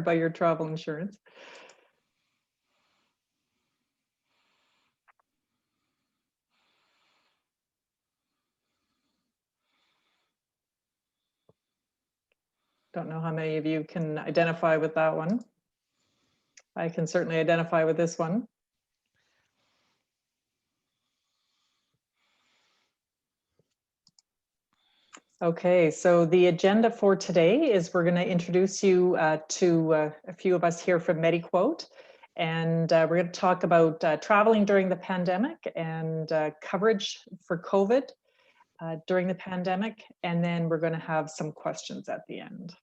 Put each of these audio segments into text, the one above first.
by your travel insurance. Don't know how many of you can identify with that one. I can certainly identify with this one. Okay, so the agenda for today is we're going to introduce you to a few of us here from MediQuote, and we're going to talk about traveling during the pandemic and coverage for COVID during the pandemic, and then we're going to have some questions at the end.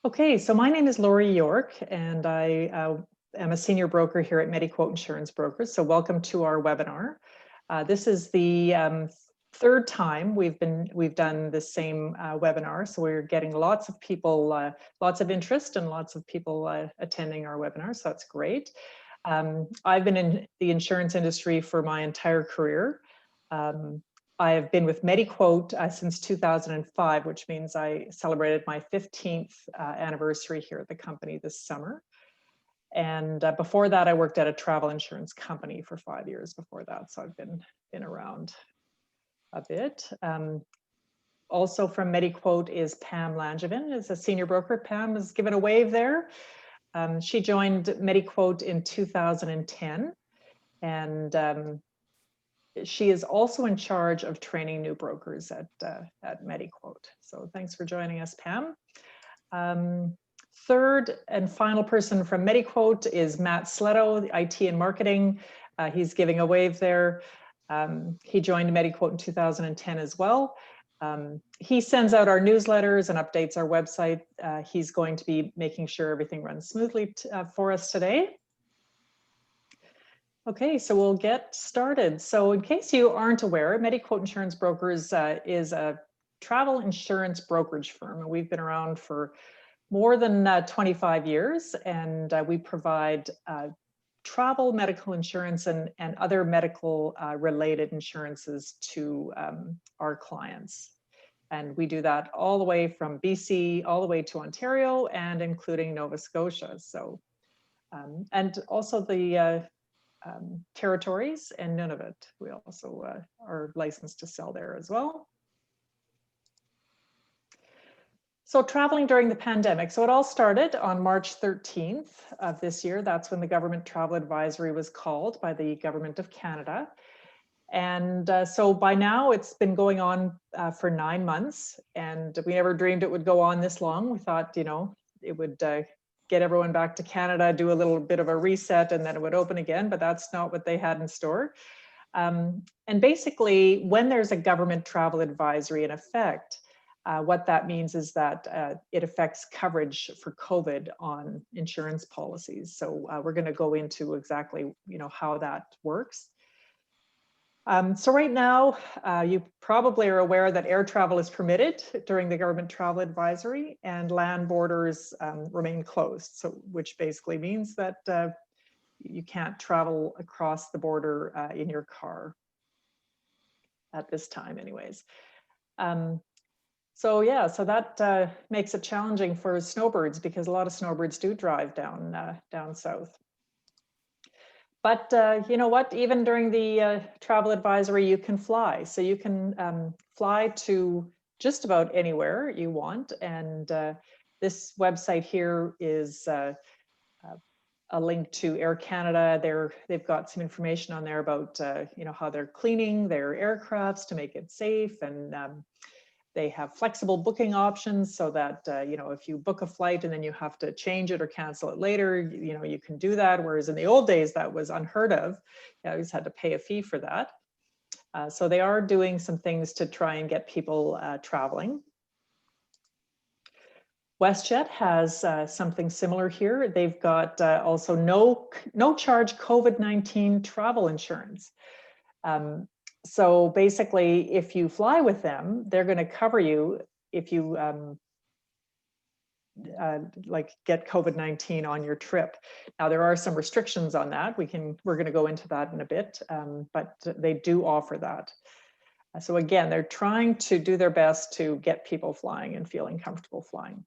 Okay, so my name is Laurie York, and I am a senior broker here at MediQuote Insurance Brokers. So welcome to our webinar. This is the third time we've done the same webinar, so we're getting lots of people, lots of interest, and lots of people attending our webinar. So that's great. I've been in the insurance industry for my entire career. I have been with MediQuote since 2005, which means I celebrated my 15th anniversary here at the company this summer. And before that, I worked at a travel insurance company for 5 years before that. So I've been around a bit. Also from MediQuote is Pam Langevin, is a senior broker. Pam has given a wave there. She joined MediQuote in 2010. And she is also in charge of training new brokers at MediQuote. So thanks for joining us, Pam. Third and final person from MediQuote is Matt Sletto, the IT and marketing. He's giving a wave there. He joined MediQuote in 2010 as well. He sends out our newsletters and updates our website. He's going to be making sure everything runs smoothly for us today. Okay, so we'll get started. So in case you aren't aware, MediQuote Insurance Brokers is a travel insurance brokerage firm, and we've been around for more than 25 years, and we provide travel medical insurance and other medical related insurances to our clients. And we do that all the way from BC all the way to Ontario and including Nova Scotia. So, and also the territories and Nunavut. We also are licensed to sell there as well. So traveling during the pandemic. So it all started on March 13th of this year. That's when the government travel advisory was called by the government of Canada. And so by now it's been going on for 9 months, and we never dreamed it would go on this long. We thought, you know, it would get everyone back to Canada, do a little bit of a reset, and then it would open again, but that's not what they had in store. And basically, when there's a government travel advisory in effect, what that means is that it affects coverage for COVID on insurance policies. So we're going to go into exactly, you know, how that works. So right now, you probably are aware that air travel is permitted during the government travel advisory, and land borders remain closed. So which basically means that you can't travel across the border in your car at this time, anyways. So yeah, so that makes it challenging for snowbirds, because a lot of snowbirds do drive down south. But you know what, even during the travel advisory, you can fly. So you can fly to just about anywhere you want. And this website here is a link to Air Canada. They've got some information on there about you know, how they're cleaning their aircrafts to make it safe, and they have flexible booking options so that, you know, if you book a flight and then you have to change it or cancel it later, you know, you can do that. Whereas in the old days, that was unheard of. You always had to pay a fee for that. So they are doing some things to try and get people traveling. WestJet has something similar here. They've got also no charge COVID-19 travel insurance. So basically, if you fly with them, they're going to cover you if you like get COVID-19 on your trip. Now, there are some restrictions on that. We're going to go into that in a bit, but they do offer that. So again, they're trying to do their best to get people flying and feeling comfortable flying.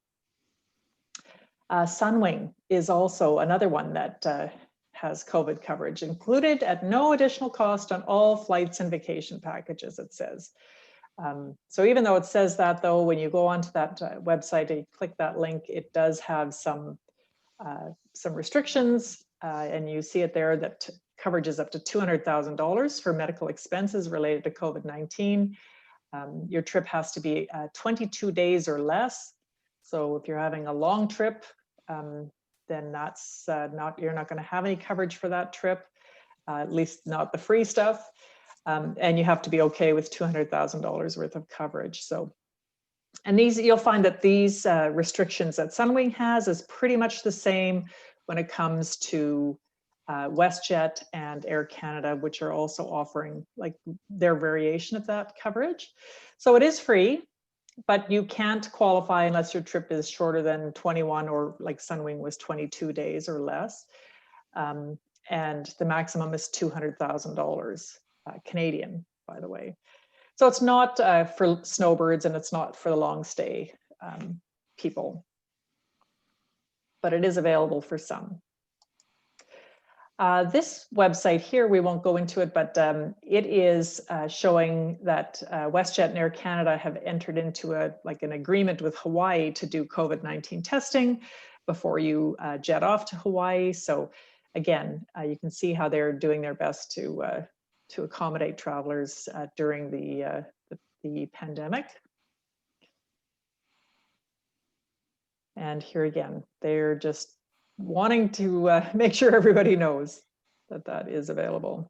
Sunwing is also another one that has COVID coverage included at no additional cost on all flights and vacation packages, it says. So even though it says that, though, when you go onto that website and you click that link, it does have some restrictions, and you see it there that coverage is up to $200,000 for medical expenses related to COVID-19. Your trip has to be 22 days or less. So if you're having a long trip, then that's you're not going to have any coverage for that trip, at least not the free stuff. And you have to be okay with $200,000 worth of coverage. So, and you'll find that these restrictions that Sunwing has is pretty much the same when it comes to WestJet and Air Canada, which are also offering like their variation of that coverage. So it is free, but you can't qualify unless your trip is shorter than 21, or like Sunwing was 22 days or less. And the maximum is $200,000 Canadian, by the way. So it's not for snowbirds, and it's not for the long stay people, but it is available for some. This website here, we won't go into it, but it is showing that WestJet and Air Canada have entered into an agreement with Hawaii to do COVID-19 testing before you jet off to Hawaii. So again, you can see how they're doing their best to accommodate travelers during the pandemic. And here again, they're just wanting to make sure everybody knows that that is available.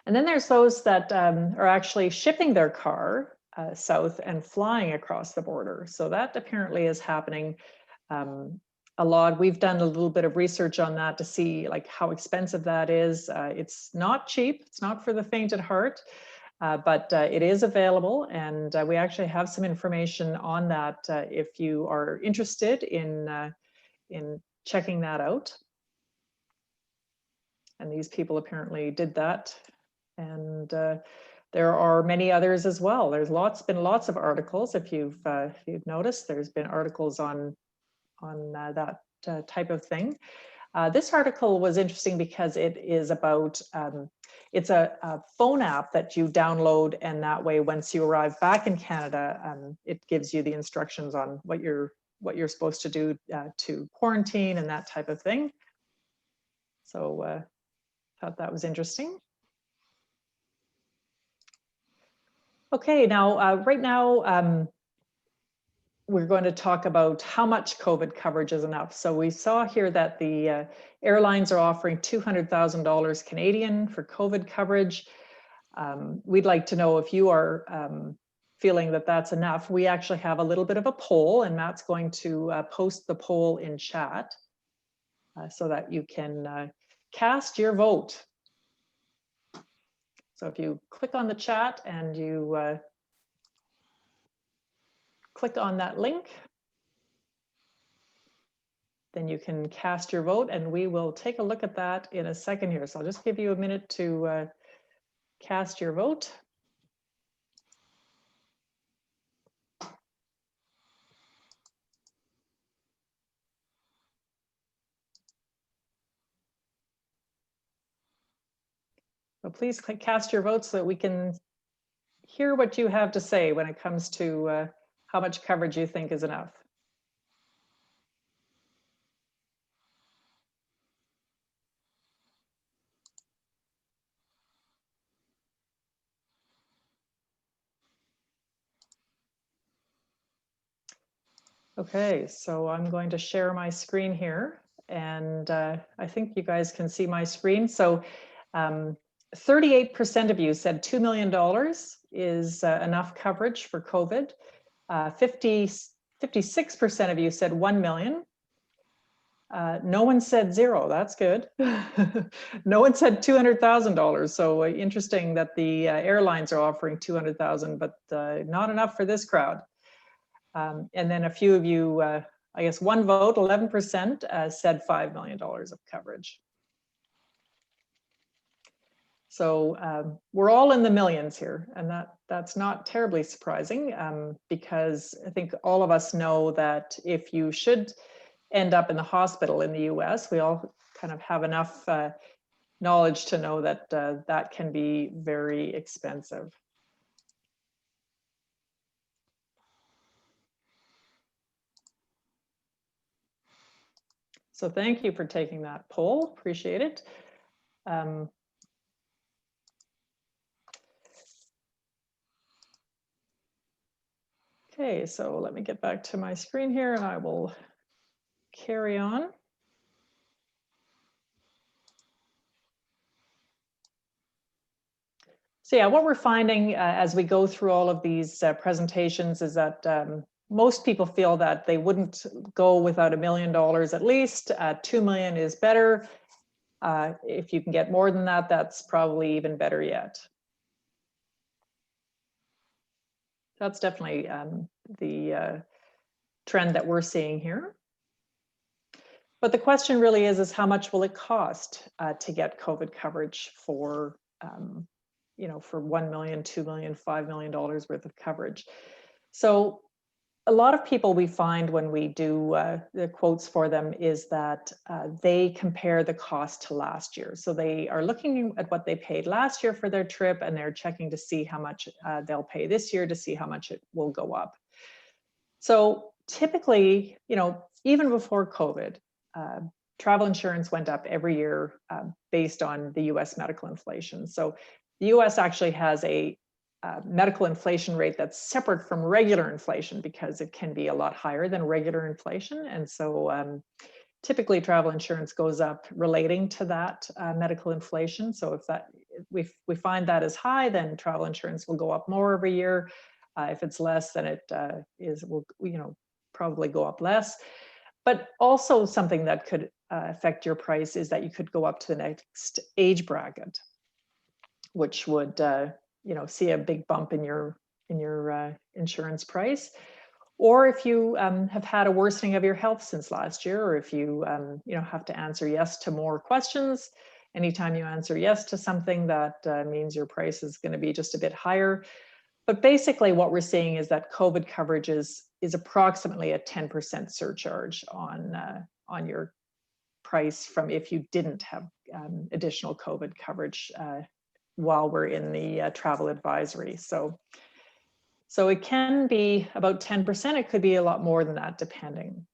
And then there's those that are actually shipping their car south and flying across the border. So that apparently is happening a lot. We've done a little bit of research on that to see like how expensive that is. It's not cheap. It's not for the faint at heart, but it is available. And we actually have some information on that if you are interested in checking that out. And these people apparently did that. And there are many others as well. There's been lots of articles. If you've noticed, there's been articles on that type of thing. This article was interesting because it is about, it's a phone app that you download, and that way, once you arrive back in Canada, it gives you the instructions on what you're supposed to do to quarantine and that type of thing. So thought that was interesting. Okay, now right now we're going to talk about how much COVID coverage is enough. So we saw here that the airlines are offering $200,000 Canadian for COVID coverage. We'd like to know if you are feeling that that's enough. We actually have a little bit of a poll, and Matt's going to post the poll in chat so that you can cast your vote. So if you click on the chat and you click on that link, then you can cast your vote, and we will take a look at that in a second here. So I'll just give you a minute to cast your vote. So please cast your vote so that we can hear what you have to say when it comes to how much coverage you think is enough. Okay, so I'm going to share my screen here, and I think you guys can see my screen. So 38% of you said $2 million is enough coverage for COVID. 56% of you said 1 million. No one said zero. That's good. No one said $200,000. So interesting that the airlines are offering 200,000, but not enough for this crowd. And then a few of you, I guess one vote, 11% said $5 million of coverage. So we're all in the millions here, and that's not terribly surprising, because I think all of us know that if you should end up in the hospital in the US, we all kind of have enough knowledge to know that that can be very expensive. So thank you for taking that poll, appreciate it. Okay, so let me get back to my screen here and I will carry on. So yeah, what we're finding as we go through all of these presentations is that most people feel that they wouldn't go without $1 million at least. 2 million is better. If you can get more than that, that's probably even better yet. That's definitely the trend that we're seeing here. But the question really is how much will it cost to get COVID coverage for, for 1 million, 2 million, $5 million worth of coverage? So a lot of people we find when we do the quotes for them is that they compare the cost to last year. So they are looking at what they paid last year for their trip, and they're checking to see how much they'll pay this year to see how much it will go up. So typically, even before COVID, travel insurance went up every year based on the US medical inflation. So the US actually has a medical inflation rate that's separate from regular inflation because it can be a lot higher than regular inflation. And so typically travel insurance goes up relating to that medical inflation. So if that we find that is high, then travel insurance will go up more every year. If it's less, then it will probably go up less. But also something that could affect your price is that you could go up to the next age bracket, which would see a big bump in your insurance price. Or if you have had a worsening of your health since last year, or if you have to answer yes to more questions. Anytime you answer yes to something, that means your price is going to be just a bit higher. But basically what we're seeing is that COVID coverage is approximately a 10% surcharge on your price from if you didn't have additional COVID coverage while we're in the travel advisory. So it can be about 10%. It could be a lot more than that, depending.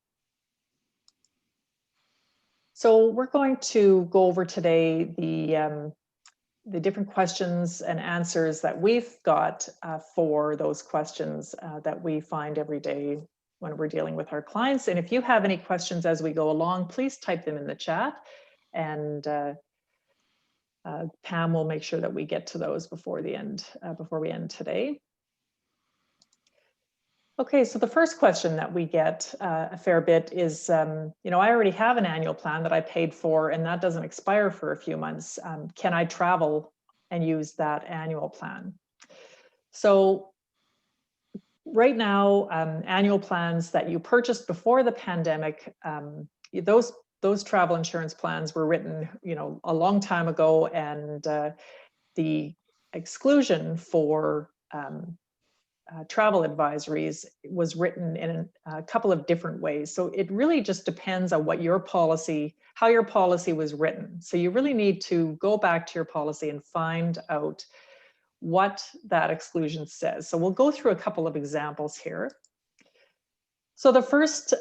So we're going to go over today the different questions and answers that we've got for those questions that we find every day when we're dealing with our clients. And if you have any questions as we go along, please type them in the chat, and Pam will make sure that we get to those before we end today. Okay, so the first question that we get a fair bit is, I already have an annual plan that I paid for, and that doesn't expire for a few months. Can I travel and use that annual plan? So right now, annual plans that you purchased before the pandemic, those travel insurance plans were written, a long time ago, and the exclusion for travel advisories was written in a couple of different ways. So it really just depends on how your policy was written. So you really need to go back to your policy and find out what that exclusion says. So we'll go through a couple of examples here. So the first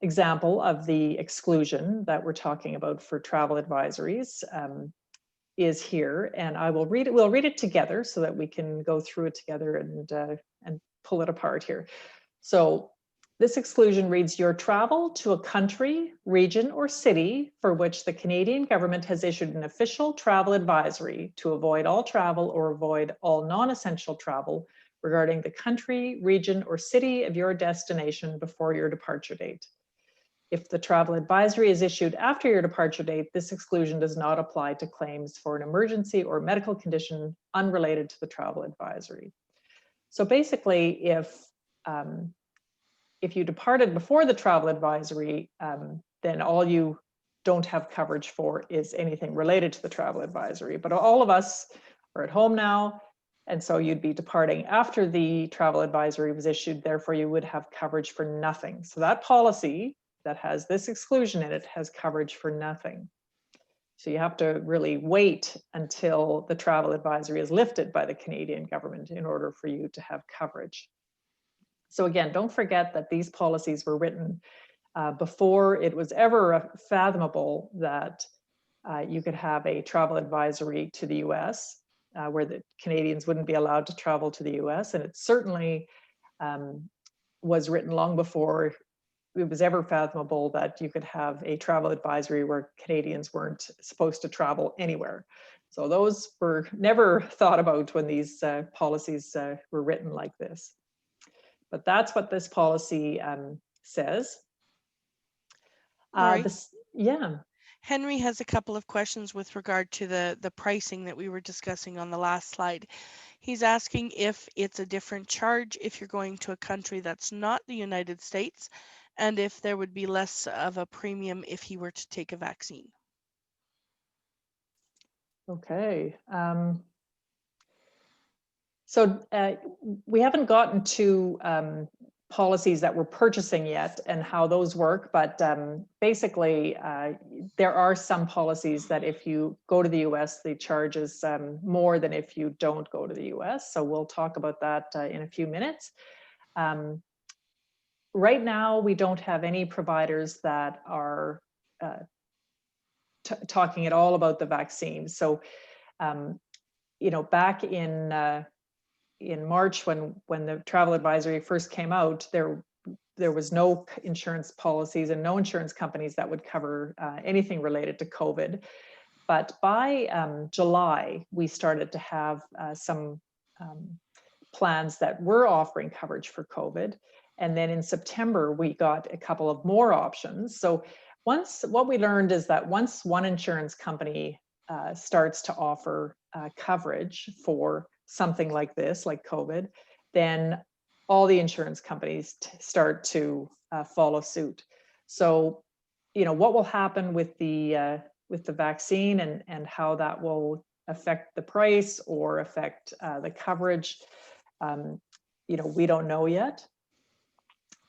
example of the exclusion that we're talking about for travel advisories is here, and I will read it. We'll read it together so that we can go through it together and pull it apart here. So this exclusion reads: your travel to a country, region, or city for which the Canadian government has issued an official travel advisory to avoid all travel or avoid all non-essential travel regarding the country, region, or city of your destination before your departure date. If the travel advisory is issued after your departure date, this exclusion does not apply to claims for an emergency or medical condition unrelated to the travel advisory. So basically, if you departed before the travel advisory, then all you don't have coverage for is anything related to the travel advisory. But all of us are at home now, and so you'd be departing after the travel advisory was issued, therefore you would have coverage for nothing. So that policy that has this exclusion in it has coverage for nothing. So you have to really wait until the travel advisory is lifted by the Canadian government in order for you to have coverage. So again, don't forget that these policies were written before it was ever fathomable that you could have a travel advisory to the US, where the Canadians wouldn't be allowed to travel to the US. And it certainly was written long before it was ever fathomable that you could have a travel advisory where Canadians weren't supposed to travel anywhere. So those were never thought about when these policies were written like this. But that's what this policy says. Yeah. Henry has a couple of questions with regard to the pricing that we were discussing on the last slide. He's asking if it's a different charge if you're going to a country that's not the United States, and if there would be less of a premium if he were to take a vaccine. Okay. So we haven't gotten to policies that we're purchasing yet and how those work, but basically there are some policies that if you go to the US, the charge is more than if you don't go to the US. So we'll talk about that in a few minutes. Right now, we don't have any providers that are talking at all about the vaccine. So, you know, back in March, when the travel advisory first came out, there was no insurance policies and no insurance companies that would cover anything related to COVID. But by July, we started to have some plans that were offering coverage for COVID. And then in September, we got a couple of more options. So what we learned is that once one insurance company starts to offer coverage for something like this, like COVID, then all the insurance companies start to follow suit. So, you know, what will happen with the vaccine and how that will affect the price or affect the coverage, you know, we don't know yet.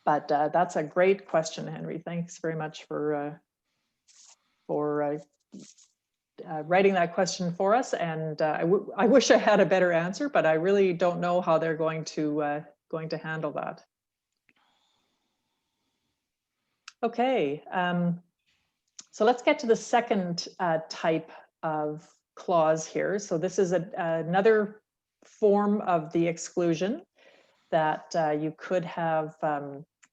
But that's a great question, Henry. Thanks very much for writing that question for us. And I wish I had a better answer, but I really don't know how they're going to handle that. Okay, so let's get to the second type of clause here. So this is another form of the exclusion that you could have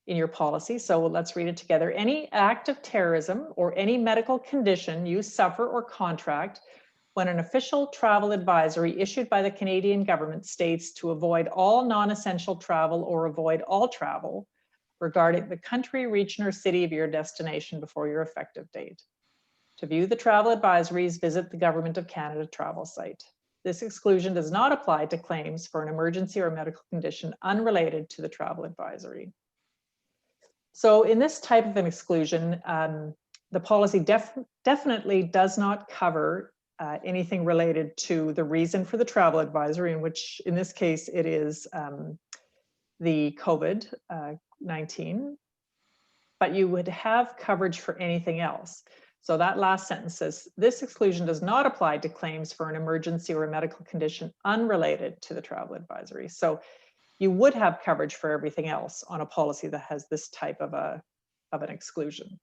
in your policy. So let's read it together. Any act of terrorism or any medical condition you suffer or contract when an official travel advisory issued by the Canadian government states to avoid all non-essential travel or avoid all travel regarding the country, region, or city of your destination before your effective date. To view the travel advisories, visit the Government of Canada travel site. This exclusion does not apply to claims for an emergency or medical condition unrelated to the travel advisory. So in this type of an exclusion, the policy definitely does not cover anything related to the reason for the travel advisory, in which in this case it is the COVID-19, but you would have coverage for anything else. So that last sentence says, this exclusion does not apply to claims for an emergency or a medical condition unrelated to the travel advisory. So you would have coverage for everything else on a policy that has this type of an exclusion.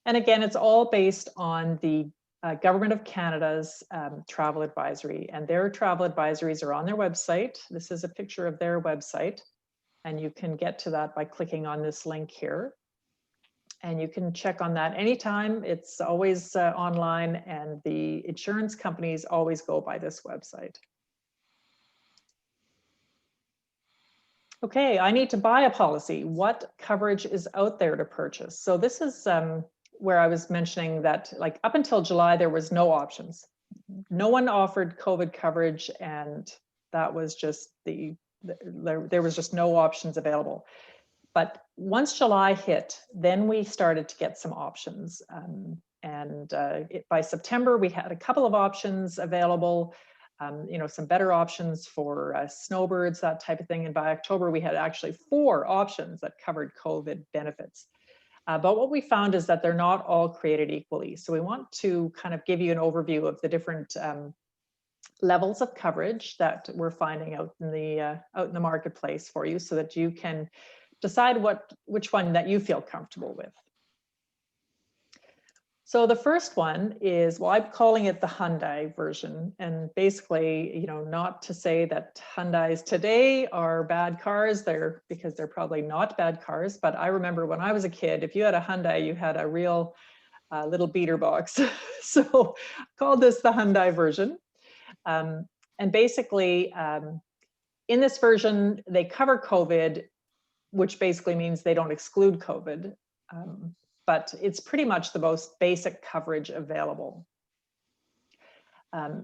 And again, it's all based on the Government of Canada's travel advisory, and their travel advisories are on their website. This is a picture of their website, and you can get to that by clicking on this link here. And you can check on that anytime. It's always online, and the insurance companies always go by this website. Okay, I need to buy a policy. What coverage is out there to purchase? So this is where I was mentioning that, like, up until July, there was no options. No one offered COVID coverage, and that was just there was just no options available. But once July hit, then we started to get some options. By September, we had a couple of options available, some better options for snowbirds, that type of thing. And by October, we had actually 4 options that covered COVID benefits. But what we found is that they're not all created equally. So we want to kind of give you an overview of the different levels of coverage that we're finding out in the marketplace for you, so that you can decide which one that you feel comfortable with. So the first one is, well, I'm calling it the Hyundai version. And basically, not to say that Hyundais today are bad cars, because they're probably not bad cars. But I remember when I was a kid, if you had a Hyundai, you had a real little beater box. So I called this the Hyundai version. And basically, in this version, they cover COVID, which basically means they don't exclude COVID. But it's pretty much the most basic coverage available.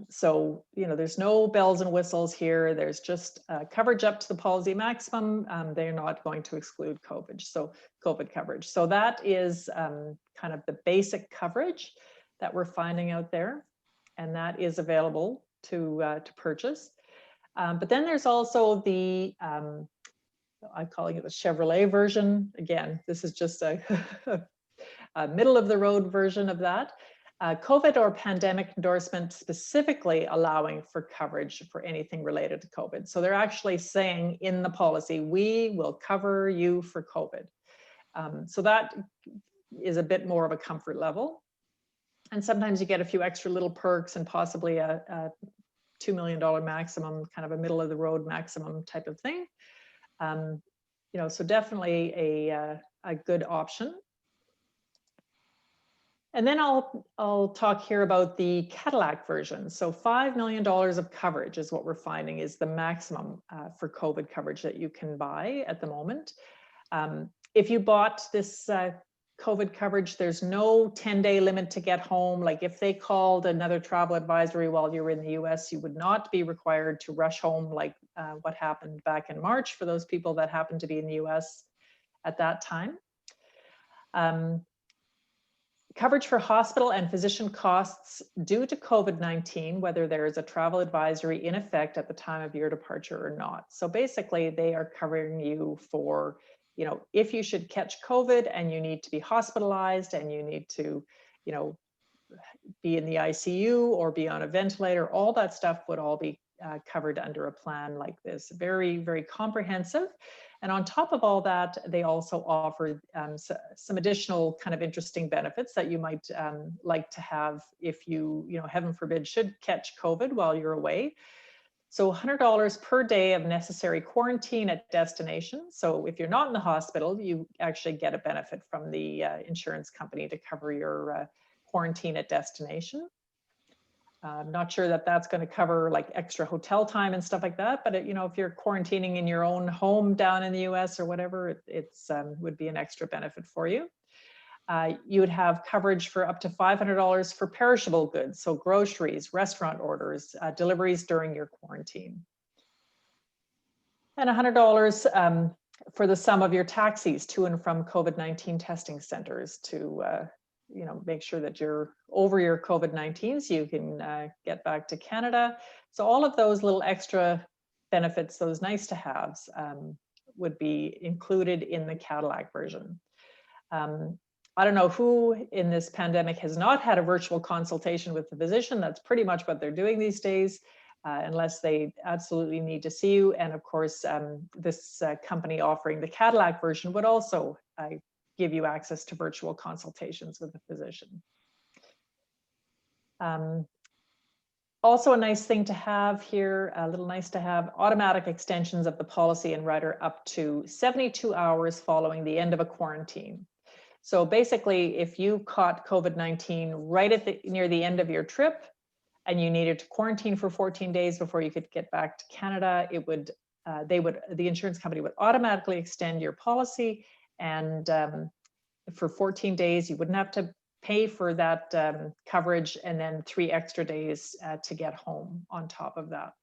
So, there's no bells and whistles here. There's just coverage up to the policy maximum. They're not going to exclude COVID coverage. So that is kind of the basic coverage that we're finding out there. And that is available to purchase. But then there's also the, I'm calling it the Chevrolet version. Again, this is just a middle of the road version of that. COVID or pandemic endorsement, specifically allowing for coverage for anything related to COVID. So they're actually saying in the policy, we will cover you for COVID. So that is a bit more of a comfort level. And sometimes you get a few extra little perks and possibly a $2 million maximum, kind of a middle of the road maximum type of thing. So definitely a good option. And then I'll talk here about the Cadillac version. So $5 million of coverage is what we're finding is the maximum for COVID coverage that you can buy at the moment. If you bought this COVID coverage, there's no 10-day limit to get home. Like if they called another travel advisory while you were in the US, you would not be required to rush home like what happened back in March for those people that happened to be in the US at that time. Coverage for hospital and physician costs due to COVID-19, whether there is a travel advisory in effect at the time of your departure or not. So basically, they are covering you for, if you should catch COVID and you need to be hospitalized and you need to, be in the ICU or be on a ventilator, all that stuff would all be covered under a plan like this. Very, very comprehensive. And on top of all that, they also offer some additional kind of interesting benefits that you might like to have if you, heaven forbid, should catch COVID while you're away. So $100 per day of necessary quarantine at destination. So if you're not in the hospital, you actually get a benefit from the insurance company to cover your quarantine at destination. I'm not sure that that's going to cover like extra hotel time and stuff like that, but if you're quarantining in your own home down in the US or whatever, it's would be an extra benefit for you. You would have coverage for up to $500 for perishable goods, so groceries, restaurant orders, deliveries during your quarantine. And $100 for the sum of your taxis to and from COVID-19 testing centers to make sure that you're over your COVID-19 so you can get back to Canada. So all of those little extra benefits, those nice to haves, would be included in the Cadillac version. I don't know who in this pandemic has not had a virtual consultation with the physician. That's pretty much what they're doing these days, unless they absolutely need to see you. And of course, this company offering the Cadillac version would also give you access to virtual consultations with a physician. Also a nice thing to have here, a little nice to have, automatic extensions of the policy and rider up to 72 hours following the end of a quarantine. So basically, if you caught COVID-19 right at near the end of your trip and you needed to quarantine for 14 days before you could get back to Canada, it would, the insurance company would automatically extend your policy. And for 14 days, you wouldn't have to pay for that coverage, and then 3 extra days to get home on top of that.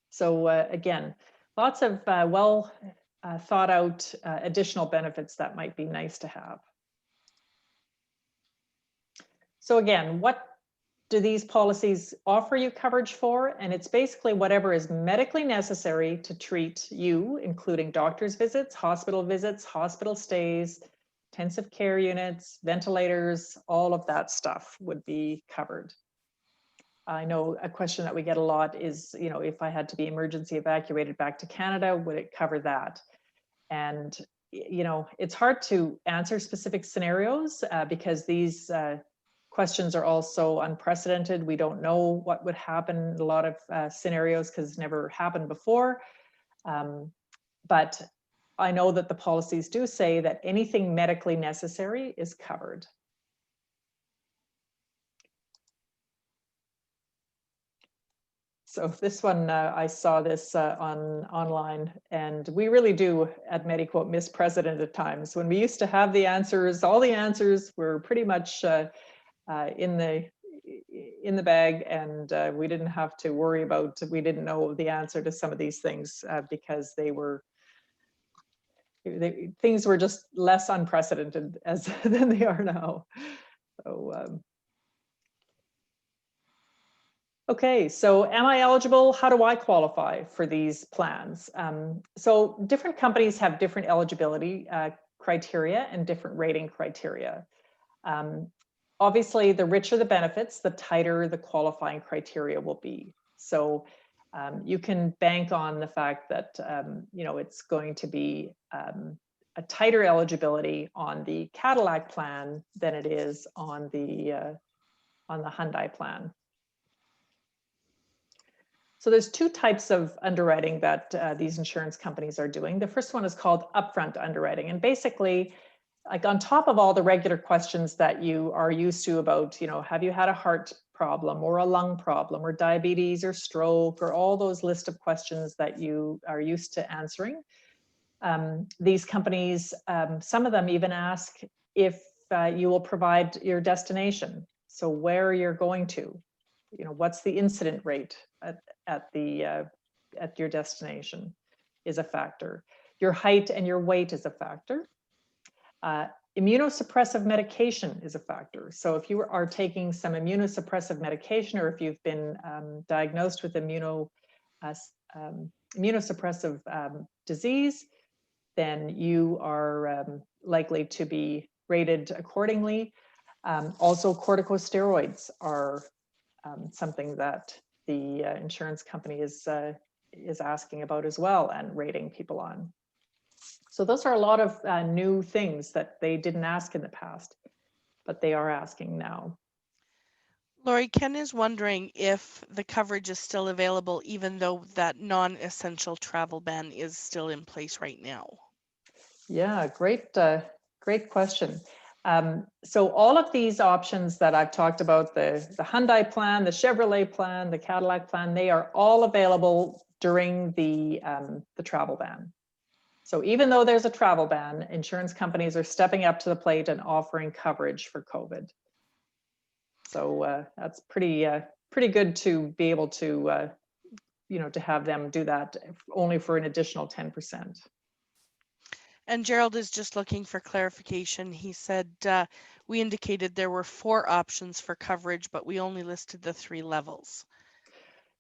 So again, lots of well thought out additional benefits that might be nice to have. So again, what do these policies offer you coverage for? And it's basically whatever is medically necessary to treat you, including doctor's visits, hospital stays, intensive care units, ventilators, all of that stuff would be covered. I know a question that we get a lot is, you know, if I had to be emergency evacuated back to Canada, would it cover that? And, you know, it's hard to answer specific scenarios because these questions are also unprecedented. We don't know what would happen in a lot of scenarios because it's never happened before. But I know that the policies do say that anything medically necessary is covered. So this one, I saw this online, and we really do at MediQuote miss precedent at times. When we used to have the answers, all the answers were pretty much in the bag, and we didn't have to worry about, we didn't know the answer to some of these things because things were just less unprecedented than they are now. So okay, so am I eligible? How do I qualify for these plans? So different companies have different eligibility criteria and different rating criteria. Obviously, the richer the benefits, the tighter the qualifying criteria will be. So you can bank on the fact that you know, it's going to be a tighter eligibility on the Cadillac plan than it is on the Hyundai plan. So there's two types of underwriting that these insurance companies are doing. The first one is called upfront underwriting. And basically, like on top of all the regular questions that you are used to about, you know, have you had a heart problem or a lung problem or diabetes or stroke or all those list of questions that you are used to answering. These companies, some of them even ask if you will provide your destination. So where you're going to, you know, what's the incident rate at your destination is a factor. Your height and your weight is a factor. Immunosuppressive medication is a factor. So if you are taking some immunosuppressive medication, or if you've been diagnosed with immunosuppressive disease, then you are likely to be rated accordingly. Also, corticosteroids are something that the insurance company is asking about as well and rating people on. So those are a lot of new things that they didn't ask in the past, but they are asking now. Lori, Ken is wondering if the coverage is still available even though that non-essential travel ban is still in place right now. Yeah, great question. So all of these options that I've talked about, the Hyundai plan, the Chevrolet plan, the Cadillac plan, they are all available during the travel ban. So even though there's a travel ban, insurance companies are stepping up to the plate and offering coverage for COVID. So that's pretty good to be able to, you know, to have them do that only for an additional 10%. And Gerald is just looking for clarification. He said we indicated there were 4 options for coverage, but we only listed the 3 levels.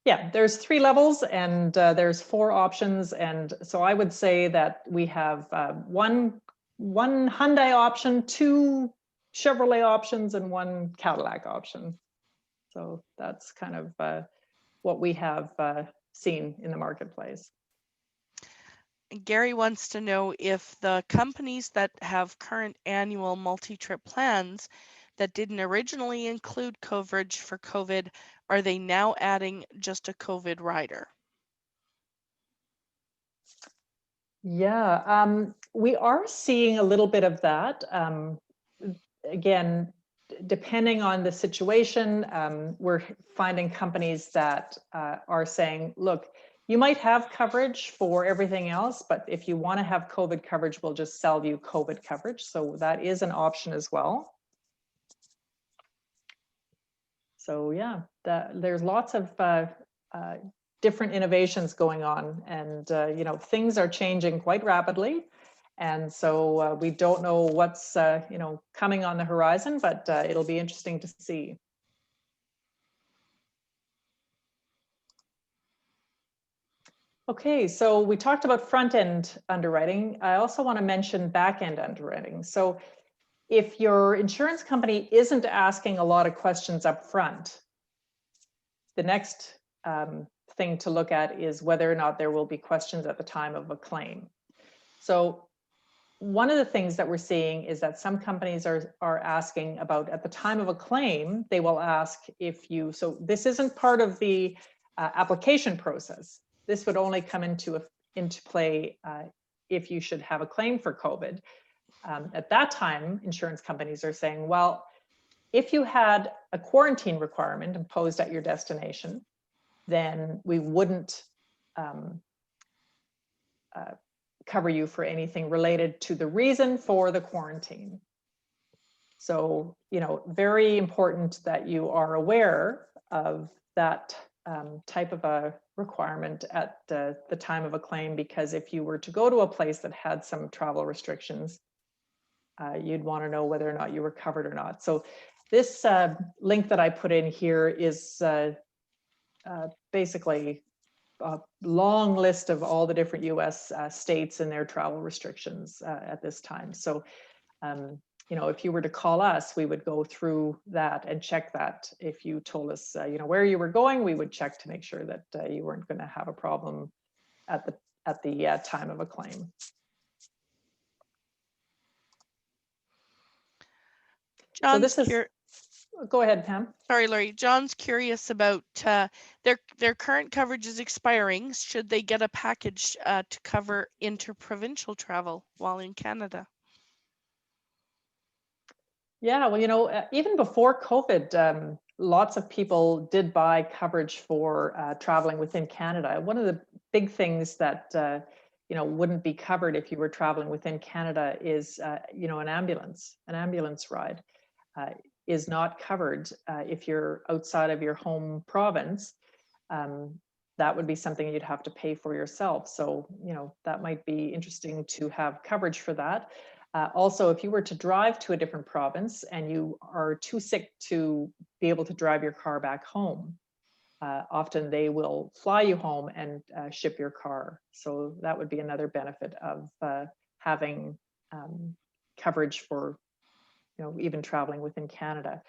Yeah, there's 3 levels and there's 4 options. And so I would say that we have one Hyundai option, 2 Chevrolet options, and 1 Cadillac option. So that's kind of what we have seen in the marketplace. Gary wants to know if the companies that have current annual multi-trip plans that didn't originally include coverage for COVID, are they now adding just a COVID rider? Yeah, we are seeing a little bit of that. Again, depending on the situation, we're finding companies that are saying, look, you might have coverage for everything else, but if you want to have COVID coverage, we'll just sell you COVID coverage. So that is an option as well. So yeah, there's lots of different innovations going on, and you know, things are changing quite rapidly. And so we don't know what's you know, coming on the horizon, but it'll be interesting to see. Okay, so we talked about front-end underwriting. I also want to mention back-end underwriting. So if your insurance company isn't asking a lot of questions up front, the next thing to look at is whether or not there will be questions at the time of a claim. So one of the things that we're seeing is that some companies are asking about, at the time of a claim, they will ask if you, so this isn't part of the application process. This would only come into play if you should have a claim for COVID. At that time, insurance companies are saying, well, if you had a quarantine requirement imposed at your destination, then we wouldn't cover you for anything related to the reason for the quarantine. So, you know, very important that you are aware of that type of a requirement at the time of a claim, because if you were to go to a place that had some travel restrictions, you'd want to know whether or not you were covered or not. So this link that I put in here is basically a long list of all the different US states and their travel restrictions at this time. So, you know, if you were to call us, we would go through that and check that. If you told us, you know, where you were going, we would check to make sure that you weren't going to have a problem at the time of a claim. John's so this is, go ahead, Pam. Sorry, Laurie. John's curious about their current coverage is expiring. Should they get a package to cover interprovincial travel while in Canada? Yeah, well, you know, even before COVID, lots of people did buy coverage for traveling within Canada. One of the big things that you know, wouldn't be covered if you were traveling within Canada is you know, an ambulance ride is not covered if you're outside of your home province. That would be something you'd have to pay for yourself. So, you know, that might be interesting to have coverage for that. Also, if you were to drive to a different province and you are too sick to be able to drive your car back home, often they will fly you home and ship your car. So that would be another benefit of having coverage for, you know, even traveling within Canada.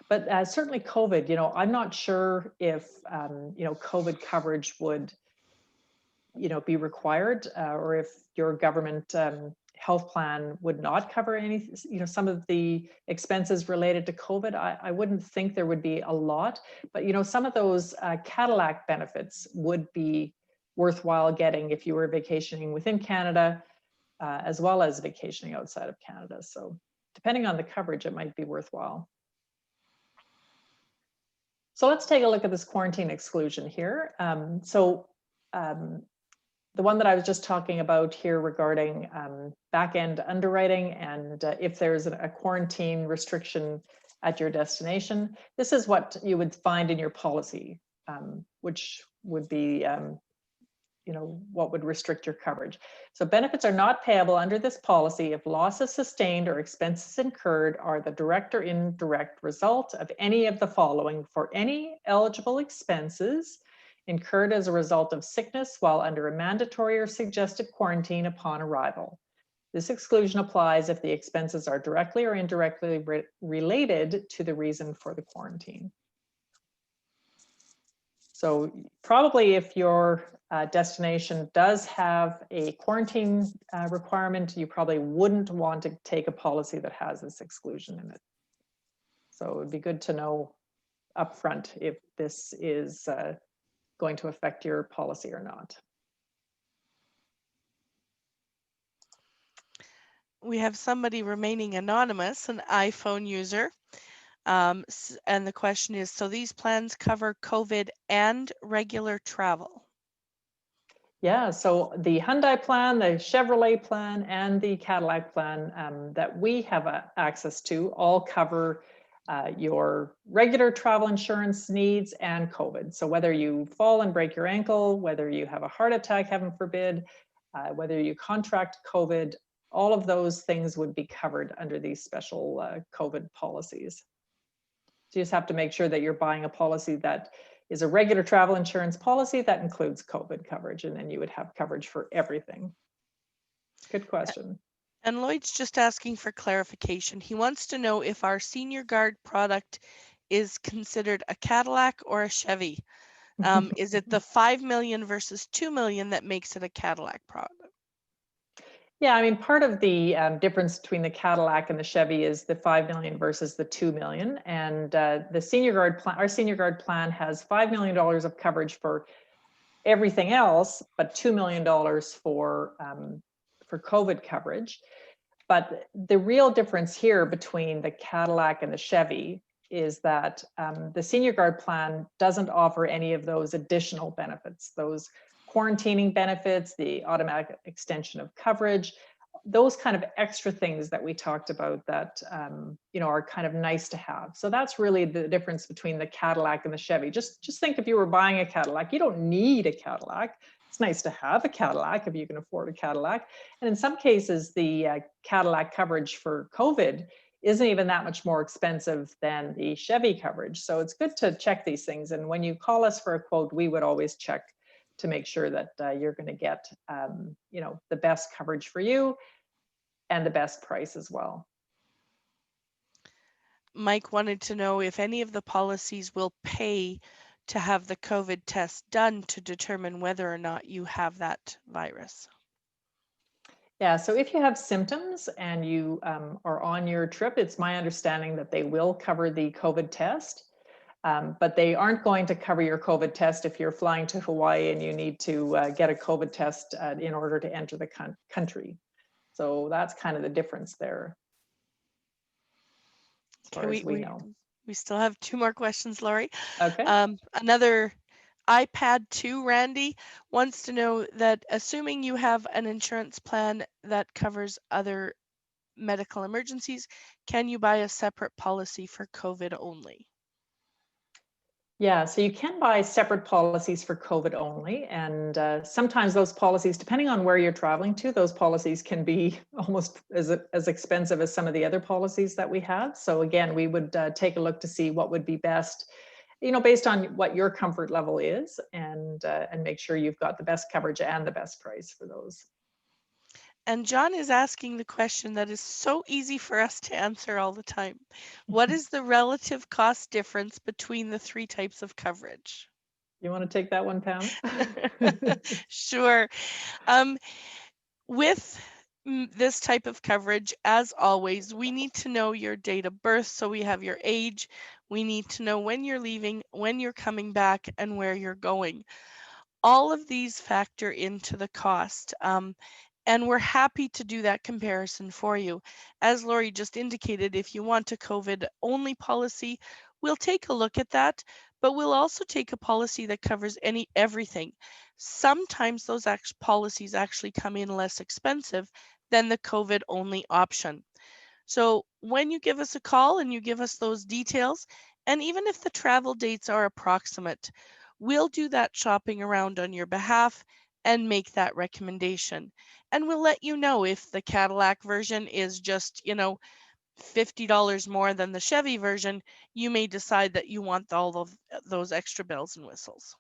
But certainly COVID, you know, I'm not sure if, you know, COVID coverage would, you know, be required or if your government health plan would not cover any, you know, some of the expenses related to COVID. I wouldn't think there would be a lot, but, you know, some of those Cadillac benefits would be worthwhile getting if you were vacationing within Canada, as well as vacationing outside of Canada. So depending on the coverage, it might be worthwhile. So let's take a look at this quarantine exclusion here. The one that I was just talking about here regarding back-end underwriting, and if there's a quarantine restriction at your destination, this is what you would find in your policy, which would be you know, what would restrict your coverage. So benefits are not payable under this policy if losses sustained or expenses incurred are the direct or indirect result of any of the following for any eligible expenses incurred as a result of sickness while under a mandatory or suggested quarantine upon arrival. This exclusion applies if the expenses are directly or indirectly related to the reason for the quarantine. So probably if your destination does have a quarantine requirement, you probably wouldn't want to take a policy that has this exclusion in it. So it would be good to know upfront if this is going to affect your policy or not. We have somebody remaining anonymous, an iPhone user. And the question is, so these plans cover COVID and regular travel? Yeah, so the Hyundai plan, the Chevrolet plan, and the Cadillac plan that we have access to all cover your regular travel insurance needs, and COVID. So whether you fall and break your ankle, whether you have a heart attack, heaven forbid, whether you contract COVID, all of those things would be covered under these special COVID policies. So you just have to make sure that you're buying a policy that is a regular travel insurance policy that includes COVID coverage, and then you would have coverage for everything. Good question. And Lloyd's just asking for clarification. He wants to know if our Senior Guard product is considered a Cadillac or a Chevy. Is it the 5 million versus 2 million that makes it a Cadillac product? Yeah, I mean, part of the difference between the Cadillac and the Chevy is the 5 million versus the 2 million. And the Senior Guard plan, our Senior Guard plan has $5 million of coverage for everything else, but $2 million for COVID coverage. But the real difference here between the Cadillac and the Chevy is that the Senior Guard plan doesn't offer any of those additional benefits, those quarantining benefits, the automatic extension of coverage, those kind of extra things that we talked about that are kind of nice to have. So that's really the difference between the Cadillac and the Chevy. Just think, if you were buying a Cadillac, you don't need a Cadillac. It's nice to have a Cadillac if you can afford a Cadillac. And in some cases, the Cadillac coverage for COVID isn't even that much more expensive than the Chevy coverage. So it's good to check these things. And when you call us for a quote, we would always check to make sure that you're going to get the best coverage for you and the best price as well. Mike wanted to know if any of the policies will pay to have the COVID test done to determine whether or not you have that virus. Yeah, so if you have symptoms and you are on your trip, it's my understanding that they will cover the COVID test. But they aren't going to cover your COVID test if you're flying to Hawaii and you need to get a COVID test in order to enter the country. So that's kind of the difference there, as far as we know. We still have 2 more questions, Laurie. Okay. Another iPad 2, Randy, wants to know that assuming you have an insurance plan that covers other medical emergencies, can you buy a separate policy for COVID only? Yeah, so you can buy separate policies for COVID only. And sometimes those policies, depending on where you're traveling to, those policies can be almost as expensive as some of the other policies that we have. So again, we would take a look to see what would be best, based on what your comfort level is, and make sure you've got the best coverage and the best price for those. And John is asking the question that is so easy for us to answer all the time. What is the relative cost difference between the 3 types of coverage? You want to take that one, Pam? Sure. With this type of coverage, as always, we need to know your date of birth, so we have your age. We need to know when you're leaving, when you're coming back, and where you're going. All of these factor into the cost. And we're happy to do that comparison for you. As Laurie just indicated, if you want a COVID only policy, we'll take a look at that, but we'll also take a policy that covers everything. Sometimes those policies actually come in less expensive than the COVID only option. So when you give us a call and you give us those details, and even if the travel dates are approximate, we'll do that shopping around on your behalf and make that recommendation. And we'll let you know if the Cadillac version is just, $50 more than the Chevy version. You may decide that you want all of those extra bells and whistles.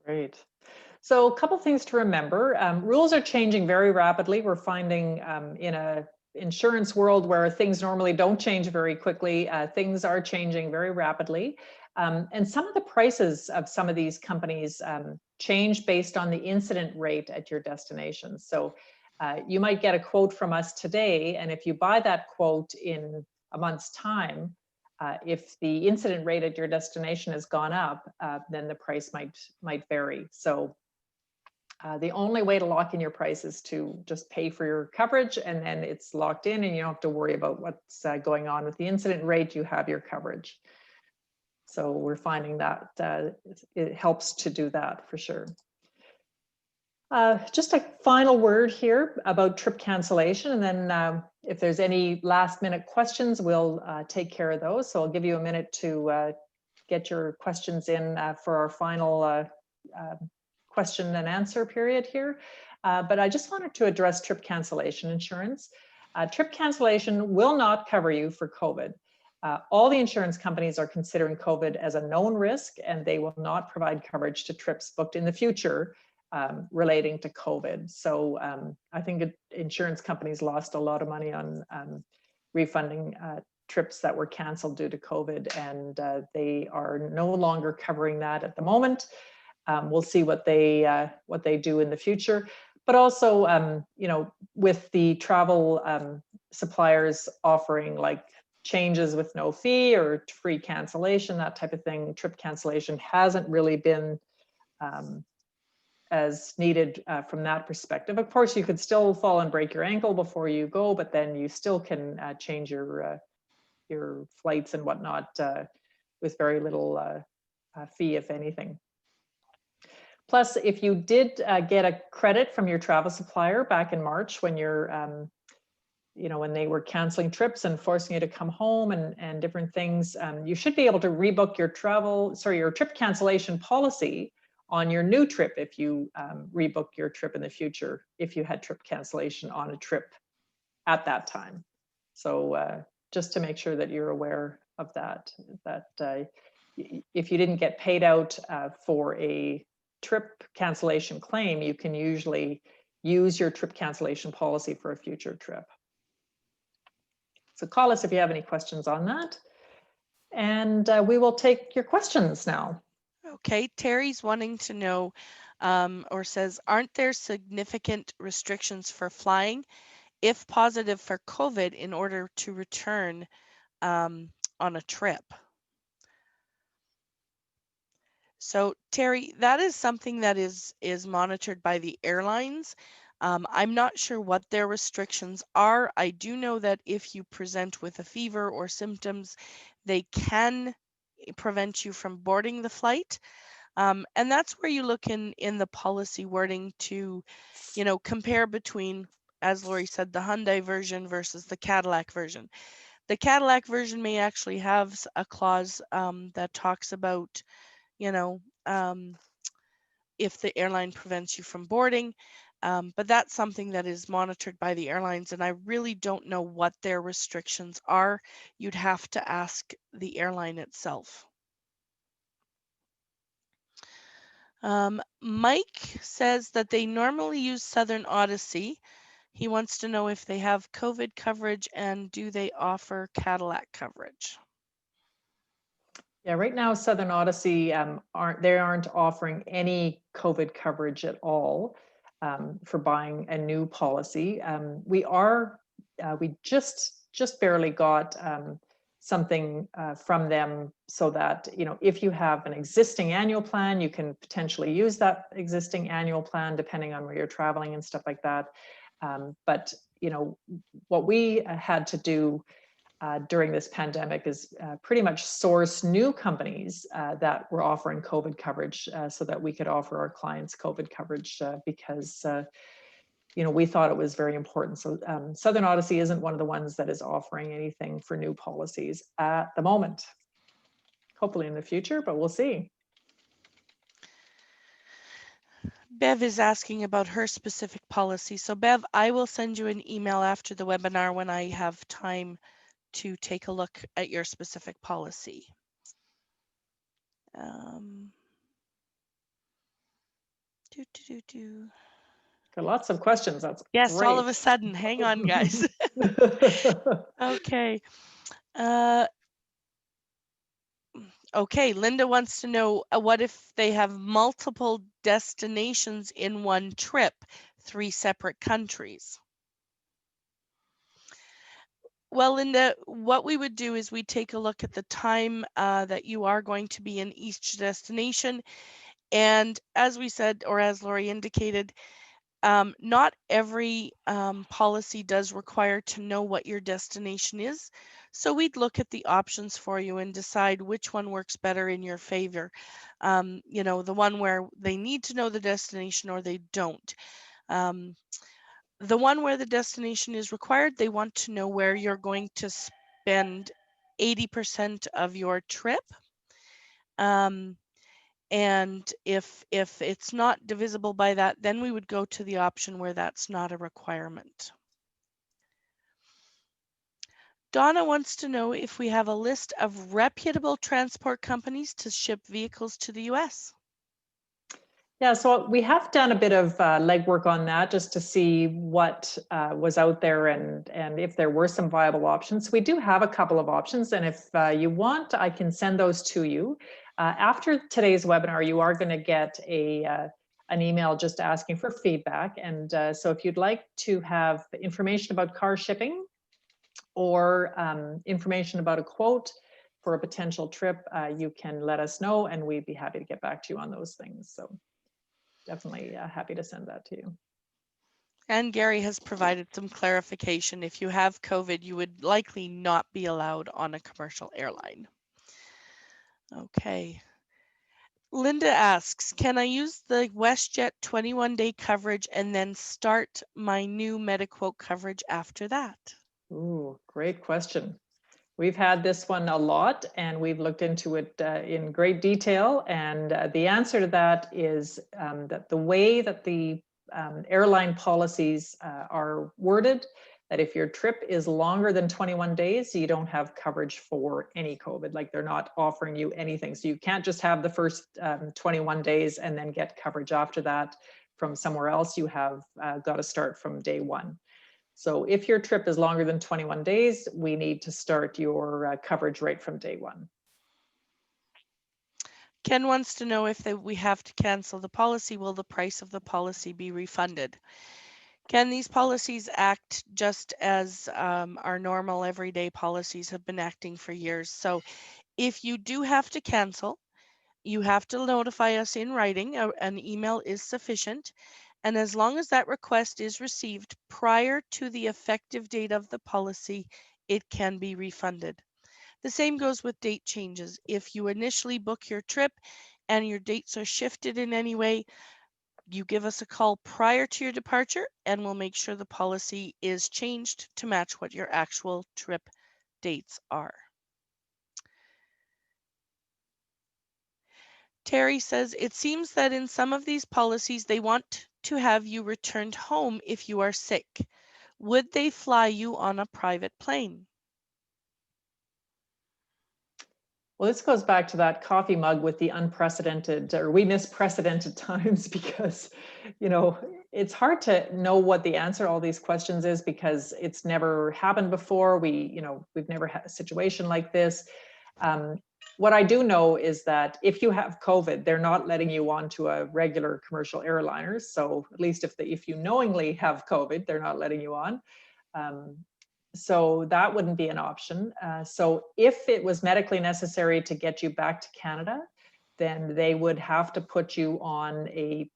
Great. So a couple things to remember. Rules are changing very rapidly. We're finding in a insurance world where things normally don't change very quickly, things are changing very rapidly. And some of the prices of some of these companies change based on the incident rate at your destination. So you might get a quote from us today, and if you buy that quote in a month's time, if the incident rate at your destination has gone up, then the price might vary. So the only way to lock in your price is to just pay for your coverage, and then it's locked in and you don't have to worry about what's going on with the incident rate. You have your coverage. So we're finding that it helps to do that for sure. Just a final word here about trip cancellation, and then if there's any last minute questions, we'll take care of those. So I'll give you a minute to get your questions in for our final question and answer period here. But I just wanted to address trip cancellation insurance. Trip cancellation will not cover you for COVID. All the insurance companies are considering COVID as a known risk, and they will not provide coverage to trips booked in the future relating to COVID. So I think insurance companies lost a lot of money on refunding trips that were canceled due to COVID, and they are no longer covering that at the moment. We'll see what they do in the future. But also, you know, with the travel suppliers offering like changes with no fee or free cancellation, that type of thing, trip cancellation hasn't really been as needed from that perspective. Of course, you could still fall and break your ankle before you go, but then you still can change your flights and whatnot with very little fee, if anything. Plus, if you did get a credit from your travel supplier back in March when you're, you know, when they were canceling trips and forcing you to come home and different things, you should be able to rebook your trip cancellation policy on your new trip if you rebook your trip in the future, if you had trip cancellation on a trip at that time. So just to make sure that you're aware of that if you didn't get paid out for a trip cancellation claim, you can usually use your trip cancellation policy for a future trip. So call us if you have any questions on that. And we will take your questions now. Okay, Terry's wanting to know or says, aren't there significant restrictions for flying if positive for COVID in order to return on a trip? So Terry, that is something that is monitored by the airlines. I'm not sure what their restrictions are. I do know that if you present with a fever or symptoms, they can prevent you from boarding the flight. And that's where you look in the policy wording to, you know, compare between, as Lori said, the Hyundai version versus the Cadillac version. The Cadillac version may actually have a clause that talks about, you know, if the airline prevents you from boarding, but that's something that is monitored by the airlines, and I really don't know what their restrictions are. You'd have to ask the airline itself. Mike says that they normally use Southern Odyssey. He wants to know if they have COVID coverage and do they offer Cadillac coverage? Yeah, right now Southern Odyssey aren't offering any COVID coverage at all for buying a new policy. We just barely got something from them so that, you know, if you have an existing annual plan, you can potentially use that existing annual plan depending on where you're traveling and stuff like that. But, you know, what we had to do during this pandemic is pretty much source new companies that were offering COVID coverage so that we could offer our clients COVID coverage because you know, we thought it was very important. So Southern Odyssey isn't one of the ones that is offering anything for new policies at the moment. Hopefully in the future, but we'll see. Bev is asking about her specific policy. So Bev, I will send you an email after the webinar when I have time to take a look at your specific policy. Got lots of questions. That's yes, great. all of a sudden. Hang on, guys. Okay. Okay, Linda wants to know what if they have multiple destinations in one trip, 3 separate countries? Well, Linda, what we would do is we take a look at the time that you are going to be in each destination. And as we said, or as Lori indicated, Not every policy does require to know what your destination is. So we'd look at the options for you and decide which one works better in your favor. The one where they need to know the destination or they don't. The one where the destination is required, they want to know where you're going to spend 80% of your trip. And if it's not divisible by that, then we would go to the option where that's not a requirement. Donna wants to know if we have a list of reputable transport companies to ship vehicles to the US. Yeah, so we have done a bit of legwork on that just to see what was out there and if there were some viable options. We do have a couple of options, and if you want, I can send those to you. After today's webinar, you are going to get an email just asking for feedback. And so if you'd like to have information about car shipping or information about a quote for a potential trip, you can let us know and we'd be happy to get back to you on those things. So definitely happy to send that to you. And Gary has provided some clarification. If you have COVID, you would likely not be allowed on a commercial airline. Okay. Linda asks, can I use the WestJet 21-day coverage and then start my new MediQuote coverage after that? Ooh, great question. We've had this one a lot and we've looked into it in great detail. And the answer to that is that the way that the airline policies are worded, that if your trip is longer than 21 days, you don't have coverage for any COVID, like they're not offering you anything. So you can't just have the first 21 days and then get coverage after that from somewhere else. You have got to start from day one. So if your trip is longer than 21 days, we need to start your coverage right from day one. Ken wants to know if we have to cancel the policy, will the price of the policy be refunded? Ken, these policies act just as our normal everyday policies have been acting for years. So if you do have to cancel, you have to notify us in writing. An email is sufficient. And as long as that request is received prior to the effective date of the policy, it can be refunded. The same goes with date changes. If you initially book your trip and your dates are shifted in any way, you give us a call prior to your departure and we'll make sure the policy is changed to match what your actual trip dates are. Terry says, it seems that in some of these policies, they want to have you returned home if you are sick. Would they fly you on a private plane? Well, this goes back to that coffee mug with the unprecedented, or we miss precedented times, because, it's hard to know what the answer to all these questions is because it's never happened before. We've never had a situation like this. What I do know is that if you have COVID, they're not letting you onto a regular commercial airliner. So at least if you knowingly have COVID, they're not letting you on. So that wouldn't be an option. So if it was medically necessary to get you back to Canada, then they would have to put you on a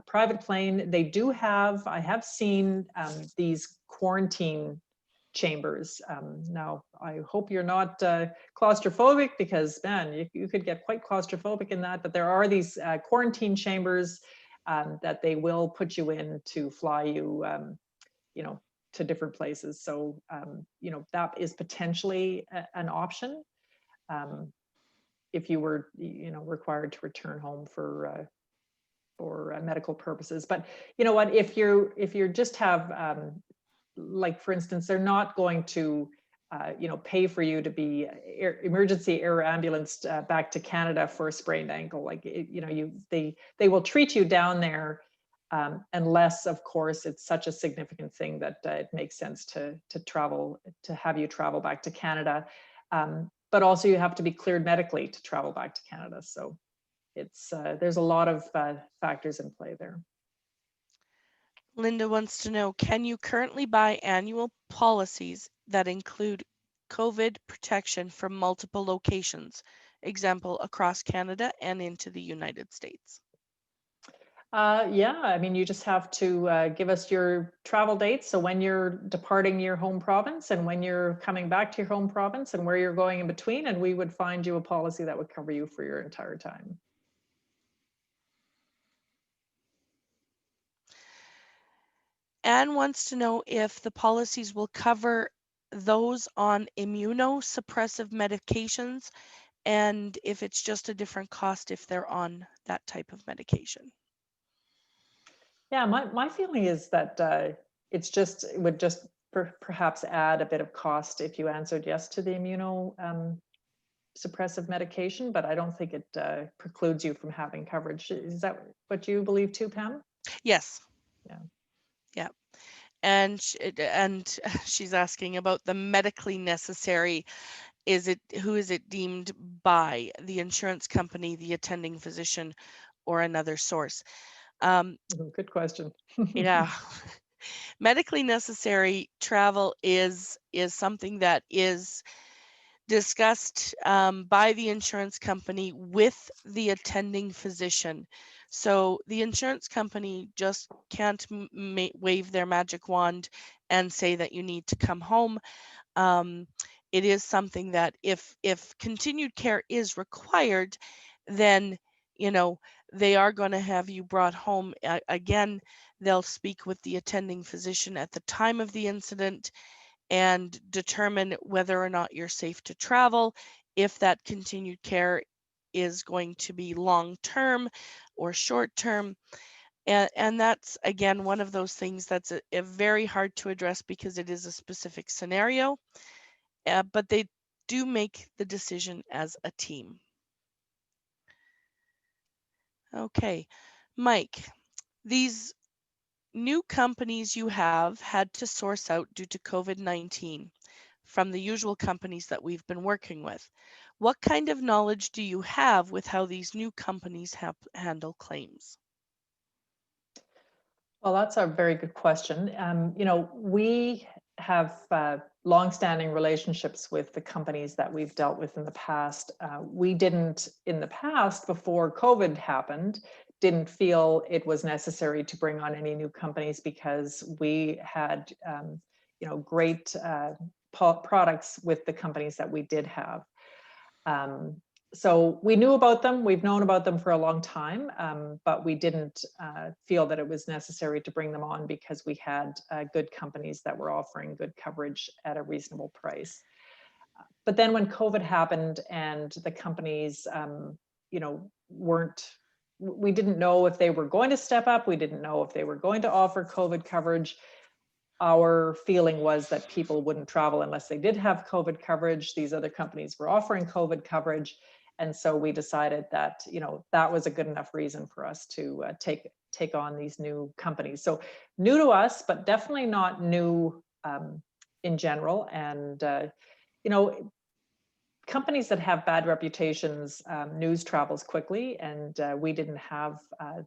private plane. I have seen these quarantine chambers. Now, I hope you're not claustrophobic, because man, you could get quite claustrophobic in that, but there are these quarantine chambers that they will put you in to fly you, to different places. So, that is potentially an option if you were, required to return home for medical purposes. But you know what, if you just have, like for instance, they're not going to, pay for you to be emergency air ambulanced back to Canada for a sprained ankle. Like, they will treat you down there, unless, of course, it's such a significant thing that it makes sense to have you travel back to Canada. But also you have to be cleared medically to travel back to Canada. So there's a lot of factors in play there. Linda wants to know, can you currently buy annual policies that include COVID protection from multiple locations, example, across Canada and into the United States? Yeah, I mean, you just have to give us your travel dates. So when you're departing your home province and when you're coming back to your home province and where you're going in between, and we would find you a policy that would cover you for your entire time. Anne wants to know if the policies will cover those on immunosuppressive medications and if it's just a different cost if they're on that type of medication. Yeah, my feeling is that it would just perhaps add a bit of cost if you answered yes to the immunosuppressive medication, but I don't think it precludes you from having coverage. Is that what you believe too, Pam? Yes. Yeah. Yeah. And she's asking about the medically necessary. Who is it deemed by? The insurance company, the attending physician, or another source? Good question. Yeah. Medically necessary travel is something that is discussed by the insurance company with the attending physician. So the insurance company just can't wave their magic wand and say that you need to come home. It is something that if continued care is required, then they are going to have you brought home. Again, they'll speak with the attending physician at the time of the incident and determine whether or not you're safe to travel, if that continued care is going to be long-term or short-term. And that's, again, one of those things that's a very hard to address because it is a specific scenario, but they do make the decision as a team. Okay, Mike, these new companies you have had to source out due to COVID-19 from the usual companies that we've been working with. What kind of knowledge do you have with how these new companies handle claims? Well, that's a very good question. We have longstanding relationships with the companies that we've dealt with in the past. We didn't, in the past, before COVID happened, didn't feel it was necessary to bring on any new companies because we had, great products with the companies that we did have. So we knew about them, we've known about them for a long time, but we didn't feel that it was necessary to bring them on because we had good companies that were offering good coverage at a reasonable price. But then when COVID happened and the companies, we didn't know if they were going to step up, we didn't know if they were going to offer COVID coverage. Our feeling was that people wouldn't travel unless they did have COVID coverage. These other companies were offering COVID coverage. And so we decided that, that was a good enough reason for us to take on these new companies. So new to us, but definitely not new in general. And, companies that have bad reputations, news travels quickly. And we didn't have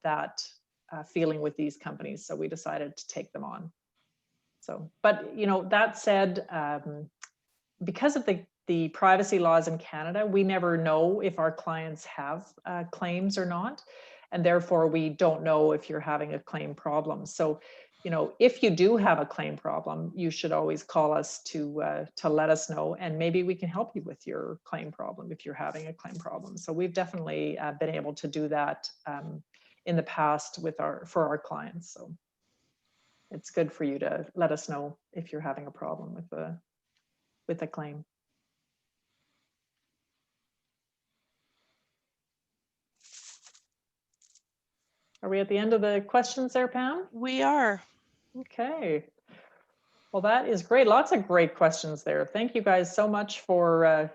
that feeling with these companies. So we decided to take them on. So, but that said, because of the privacy laws in Canada, we never know if our clients have claims or not, and therefore we don't know if you're having a claim problem. So, if you do have a claim problem, you should always call us to let us know, and maybe we can help you with your claim problem if you're having a claim problem. So we've definitely been able to do that in the past for our clients. So it's good for you to let us know if you're having a problem with a claim. Are we at the end of the questions there, Pam? We are. Okay. Well, that is great. Lots of great questions there. Thank you guys so much for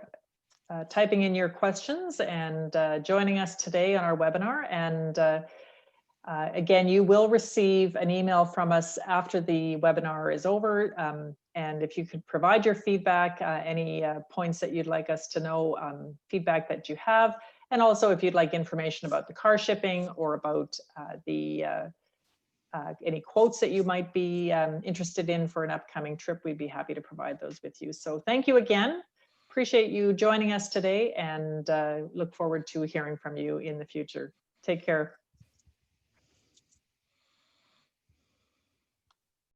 typing in your questions and joining us today on our webinar. And again, you will receive an email from us after the webinar is over. And if you could provide your feedback, any points that you'd like us to know, feedback that you have, and also if you'd like information about the car shipping or about any quotes that you might be interested in for an upcoming trip, we'd be happy to provide those with you. So thank you again. Appreciate you joining us today and look forward to hearing from you in the future. Take care.